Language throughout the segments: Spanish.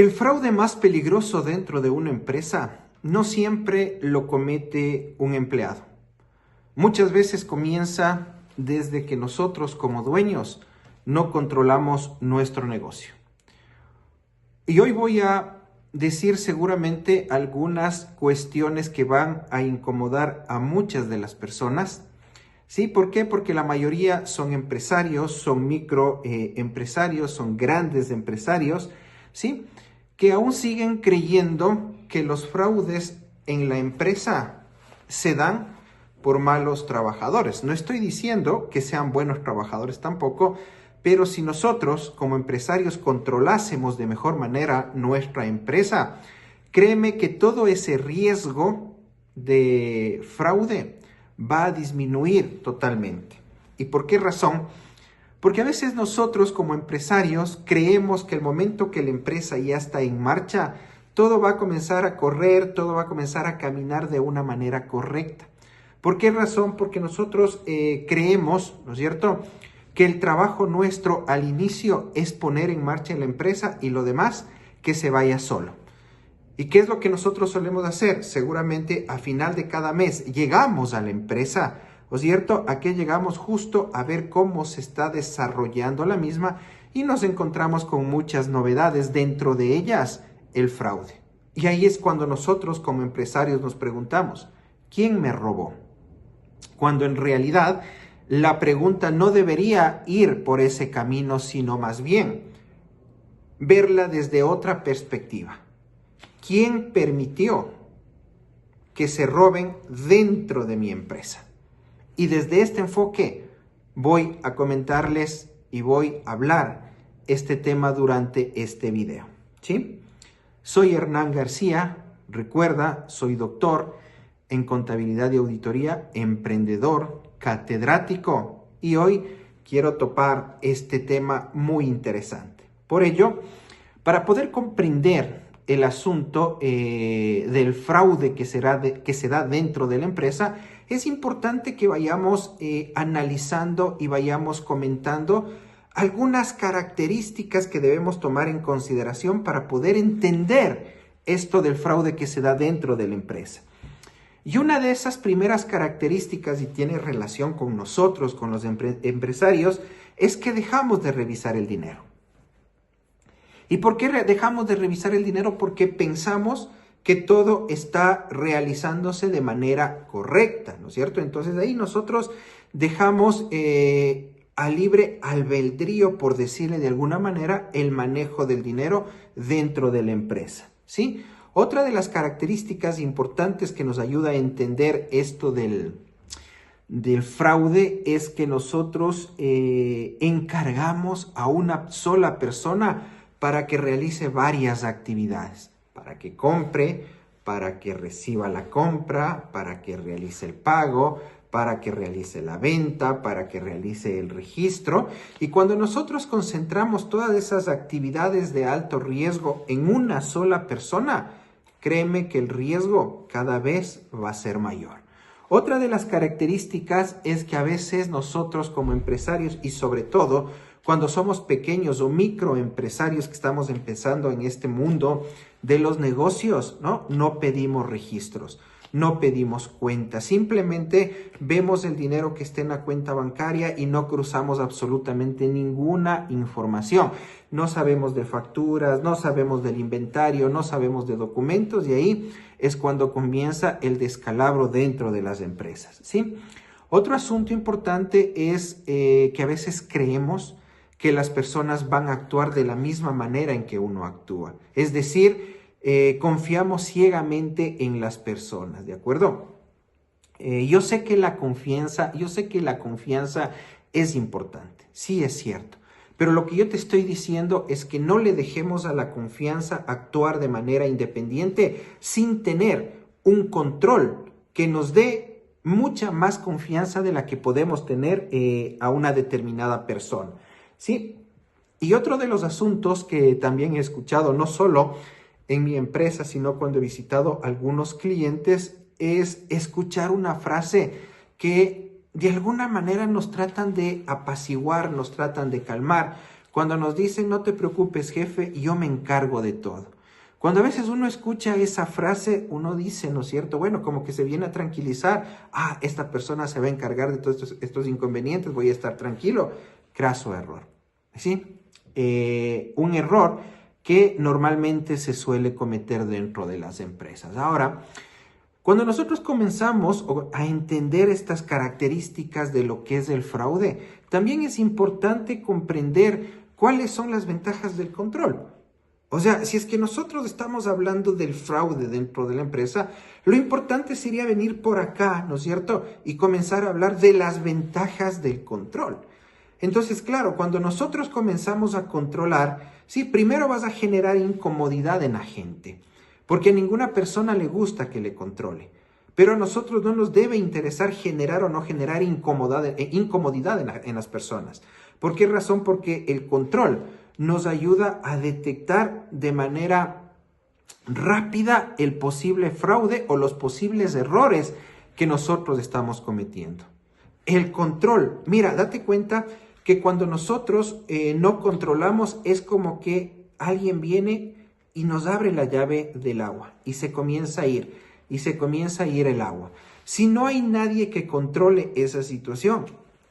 El fraude más peligroso dentro de una empresa no siempre lo comete un empleado. Muchas veces comienza desde que nosotros como dueños no controlamos nuestro negocio. Y hoy voy a decir seguramente algunas cuestiones que van a incomodar a muchas de las personas. ¿Sí? ¿Por qué? Porque la mayoría son empresarios, son microempresarios, son grandes empresarios, ¿sí? Que aún siguen creyendo que los fraudes en la empresa se dan por malos trabajadores. No estoy diciendo que sean buenos trabajadores tampoco, pero si nosotros como empresarios controlásemos de mejor manera nuestra empresa, créeme que todo ese riesgo de fraude va a disminuir totalmente. ¿Y por qué razón? Porque a veces nosotros como empresarios creemos que el momento que la empresa ya está en marcha, todo va a comenzar a correr, todo va a comenzar a caminar de una manera correcta. ¿Por qué razón? Porque nosotros creemos, ¿no es cierto?, que el trabajo nuestro al inicio es poner en marcha la empresa y lo demás que se vaya solo. ¿Y qué es lo que nosotros solemos hacer? Seguramente a final de cada mes llegamos a la empresa, ¿no es cierto? ¿A qué llegamos? Justo a ver cómo se está desarrollando la misma y nos encontramos con muchas novedades, dentro de ellas el fraude. Y ahí es cuando nosotros como empresarios nos preguntamos, ¿quién me robó? Cuando en realidad la pregunta no debería ir por ese camino, sino más bien verla desde otra perspectiva. ¿Quién permitió que se roben dentro de mi empresa? Y desde este enfoque voy a comentarles y voy a hablar este tema durante este video, ¿sí? Soy Hernán García, recuerda, soy doctor en contabilidad y auditoría, emprendedor, catedrático, y hoy quiero topar este tema muy interesante. Por ello, para poder comprender el asunto del fraude que se da dentro de la empresa, es importante que vayamos analizando y vayamos comentando algunas características que debemos tomar en consideración para poder entender esto del fraude que se da dentro de la empresa. Y una de esas primeras características, y tiene relación con nosotros, con los empresarios, es que dejamos de revisar el dinero. ¿Y por qué dejamos de revisar el dinero? Porque pensamos que todo está realizándose de manera correcta, ¿no es cierto? Entonces ahí nosotros dejamos a libre albedrío, por decirle de alguna manera, el manejo del dinero dentro de la empresa, ¿sí? Otra de las características importantes que nos ayuda a entender esto del fraude es que nosotros encargamos a una sola persona para que realice varias actividades, para que compre, para que reciba la compra, para que realice el pago, para que realice la venta, para que realice el registro. Y cuando nosotros concentramos todas esas actividades de alto riesgo en una sola persona, créeme que el riesgo cada vez va a ser mayor. Otra de las características es que a veces nosotros como empresarios, y sobre todo cuando somos pequeños o microempresarios que estamos empezando en este mundo de los negocios, no pedimos registros, no pedimos cuentas, simplemente vemos el dinero que está en la cuenta bancaria y no cruzamos absolutamente ninguna información. No sabemos de facturas, no sabemos del inventario, no sabemos de documentos, y ahí es cuando comienza el descalabro dentro de las empresas, ¿sí? Otro asunto importante es que a veces creemos que las personas van a actuar de la misma manera en que uno actúa. Es decir, confiamos ciegamente en las personas, ¿de acuerdo? Yo sé que la confianza es importante, sí es cierto. Pero lo que yo te estoy diciendo es que no le dejemos a la confianza actuar de manera independiente sin tener un control que nos dé mucha más confianza de la que podemos tener a una determinada persona, ¿sí? Y otro de los asuntos que también he escuchado, no solo en mi empresa, sino cuando he visitado a algunos clientes, es escuchar una frase que de alguna manera nos tratan de apaciguar, nos tratan de calmar, Cuando nos dicen, no te preocupes, jefe, yo me encargo de todo. Cuando a veces uno escucha esa frase, uno dice, ¿no es cierto? Bueno, como que se viene a tranquilizar. Ah, esta persona se va a encargar de todos estos inconvenientes, voy a estar tranquilo. Craso error. ¿Sí? Un error que normalmente se suele cometer dentro de las empresas. Ahora, cuando nosotros comenzamos a entender estas características de lo que es el fraude, también es importante comprender cuáles son las ventajas del control. O sea, si es que nosotros estamos hablando del fraude dentro de la empresa, lo importante sería venir por acá, ¿no es cierto? Y comenzar a hablar de las ventajas del control. Entonces, claro, cuando nosotros comenzamos a controlar, sí, primero vas a generar incomodidad en la gente, porque a ninguna persona le gusta que le controle. Pero a nosotros no nos debe interesar generar o no generar incomodidad en las personas. ¿Por qué razón? Porque el control nos ayuda a detectar de manera rápida el posible fraude o los posibles errores que nosotros estamos cometiendo. El control, mira, date cuenta que cuando nosotros no controlamos es como que alguien viene y nos abre la llave del agua y se comienza a ir el agua. Si no hay nadie que controle esa situación,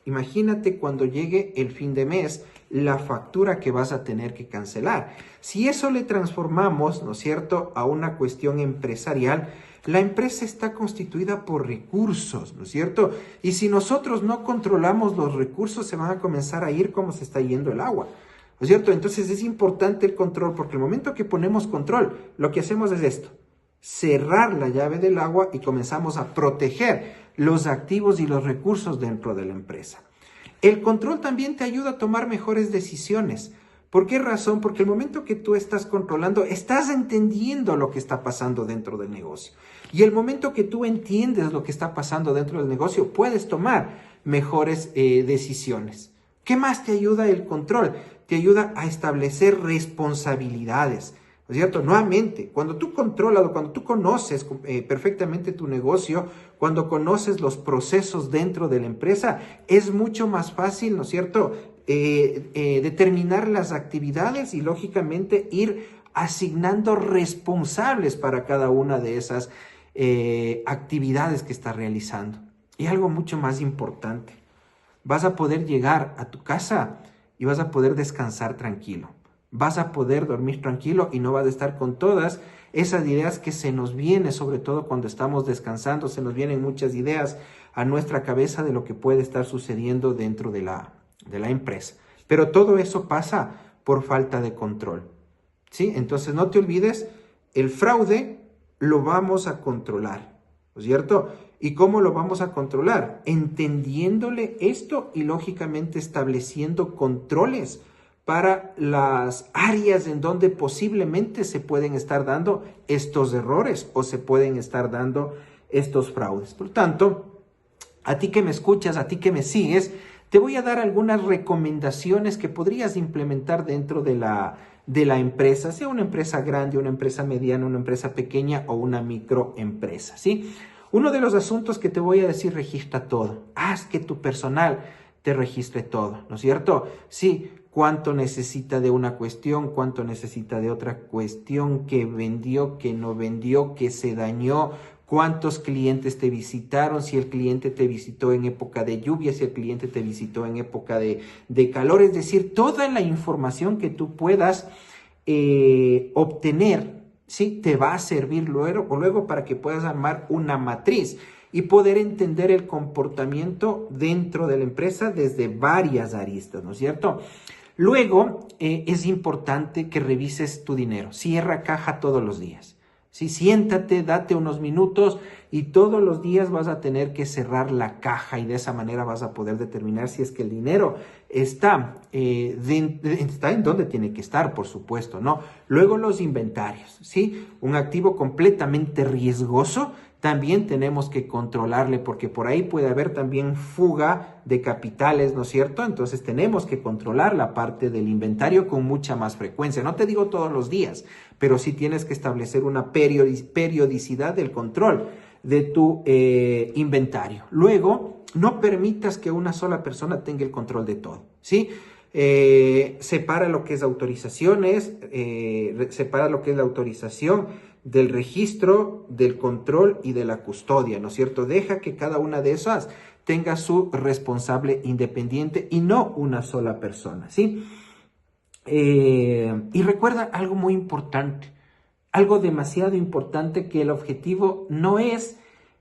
imagínate cuando llegue el fin de mes, la factura que vas a tener que cancelar. Si eso le transformamos, ¿no es cierto?, a una cuestión empresarial, la empresa está constituida por recursos, ¿no es cierto? Y si nosotros no controlamos los recursos, se van a comenzar a ir como se está yendo el agua, ¿no es cierto? Entonces es importante el control, porque el momento que ponemos control, lo que hacemos es esto: cerrar la llave del agua y comenzamos a proteger los activos y los recursos dentro de la empresa. El control también te ayuda a tomar mejores decisiones. ¿Por qué razón? Porque el momento que tú estás controlando, estás entendiendo lo que está pasando dentro del negocio. Y el momento que tú entiendes lo que está pasando dentro del negocio, puedes tomar mejores decisiones. ¿Qué más te ayuda el control? Te ayuda a establecer responsabilidades, ¿no es cierto? Nuevamente, cuando tú controlas o cuando tú conoces perfectamente tu negocio, cuando conoces los procesos dentro de la empresa, es mucho más fácil, ¿no es cierto?, determinar las actividades y lógicamente ir asignando responsables para cada una de esas actividades que estás realizando. Y algo mucho más importante, vas a poder llegar a tu casa y vas a poder descansar tranquilo. Vas a poder dormir tranquilo y no vas a estar con todas esas ideas que se nos vienen, sobre todo cuando estamos descansando, se nos vienen muchas ideas a nuestra cabeza de lo que puede estar sucediendo dentro de la empresa. Pero todo eso pasa por falta de control, ¿sí? Entonces no te olvides, el fraude lo vamos a controlar, ¿no es cierto? ¿Y cómo lo vamos a controlar? Entendiéndole esto y lógicamente estableciendo controles para las áreas en donde posiblemente se pueden estar dando estos errores o se pueden estar dando estos fraudes. Por lo tanto, a ti que me escuchas, a ti que me sigues, te voy a dar algunas recomendaciones que podrías implementar dentro de la empresa, sea una empresa grande, una empresa mediana, una empresa pequeña o una microempresa, ¿sí? Uno de los asuntos que te voy a decir: registra todo. Haz que tu personal te registre todo, ¿no es cierto? Sí, cuánto necesita de una cuestión, cuánto necesita de otra cuestión, qué vendió, qué no vendió, qué se dañó, cuántos clientes te visitaron, si el cliente te visitó en época de lluvia, si el cliente te visitó en época de calor. Es decir, toda la información que tú puedas obtener, ¿sí?, te va a servir luego para que puedas armar una matriz y poder entender el comportamiento dentro de la empresa desde varias aristas, ¿no es cierto? Luego, es importante que revises tu dinero. Cierra caja todos los días. Sí, siéntate, date unos minutos y todos los días vas a tener que cerrar la caja y de esa manera vas a poder determinar si es que el dinero está en donde tiene que estar, por supuesto, ¿no? Luego los inventarios, ¿sí? Un activo completamente riesgoso, también tenemos que controlarle porque por ahí puede haber también fuga de capitales, ¿no es cierto? Entonces tenemos que controlar la parte del inventario con mucha más frecuencia. No te digo todos los días, pero sí tienes que establecer una periodicidad del control de tu inventario. Luego, no permitas que una sola persona tenga el control de todo, ¿sí? Separa lo que es autorizaciones, separa lo que es la autorización del registro, del control y de la custodia, ¿no es cierto? Deja que cada una de esas tenga su responsable independiente y no una sola persona, ¿sí? Y recuerda algo muy importante, algo demasiado importante, que el objetivo no es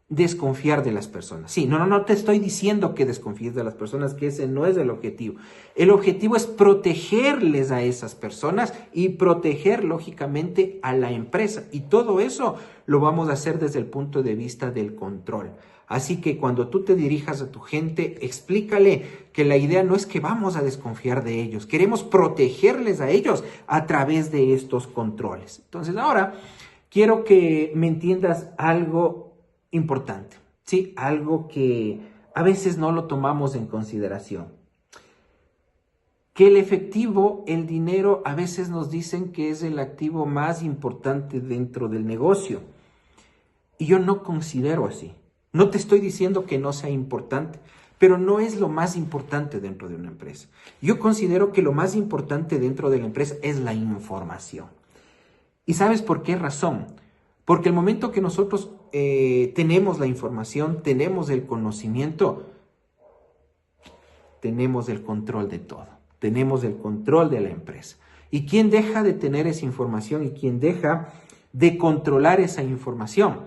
desconfiar de las personas. Sí, no te estoy diciendo que desconfíes de las personas, que ese no es el objetivo. El objetivo es protegerles a esas personas y proteger, lógicamente, a la empresa. Y todo eso lo vamos a hacer desde el punto de vista del control. Así que cuando tú te dirijas a tu gente, explícale que la idea no es que vamos a desconfiar de ellos, queremos protegerles a ellos a través de estos controles. Entonces ahora quiero que me entiendas algo importante, ¿sí? Algo que a veces no lo tomamos en consideración. Que el efectivo, el dinero, a veces nos dicen que es el activo más importante dentro del negocio. Y yo no considero así. No te estoy diciendo que no sea importante, pero no es lo más importante dentro de una empresa. Yo considero que lo más importante dentro de la empresa es la información. ¿Y sabes por qué razón? Porque el momento que nosotros tenemos la información, tenemos el conocimiento, tenemos el control de todo. Tenemos el control de la empresa. ¿Y quién deja de tener esa información y quién deja de controlar esa información?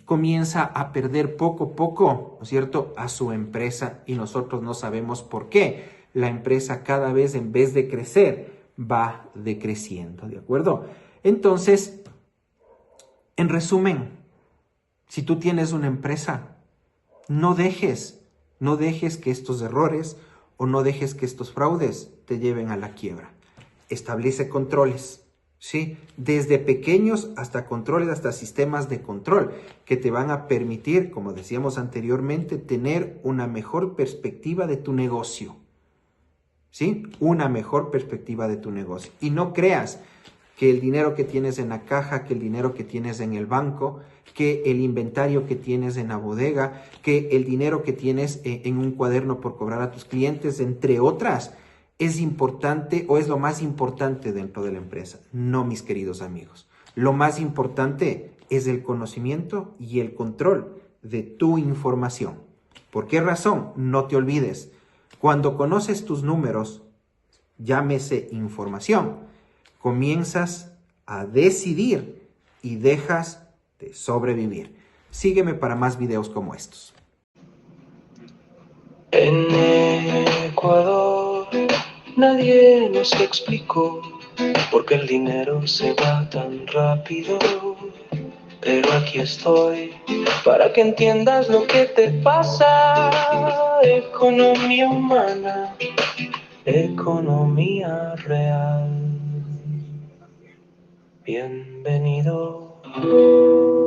Comienza a perder poco a poco, ¿no es cierto?, a su empresa, y nosotros no sabemos por qué. La empresa cada vez, en vez de crecer, va decreciendo, ¿de acuerdo? Entonces, en resumen, si tú tienes una empresa, no dejes que estos errores o no dejes que estos fraudes te lleven a la quiebra. Establece controles. ¿Sí? Desde pequeños hasta controles, hasta sistemas de control que te van a permitir, como decíamos anteriormente, tener una mejor perspectiva de tu negocio. ¿Sí? Una mejor perspectiva de tu negocio. Y no creas que el dinero que tienes en la caja, que el dinero que tienes en el banco, que el inventario que tienes en la bodega, que el dinero que tienes en un cuaderno por cobrar a tus clientes, entre otras, es importante o es lo más importante dentro de la empresa. No, mis queridos amigos. Lo más importante es el conocimiento y el control de tu información. ¿Por qué razón? No te olvides. Cuando conoces tus números, llámese información, comienzas a decidir y dejas de sobrevivir. Sígueme para más videos como estos. En Ecuador nadie nos explicó por qué el dinero se va tan rápido. Pero aquí estoy para que entiendas lo que te pasa. Economía humana, economía real. Bienvenido.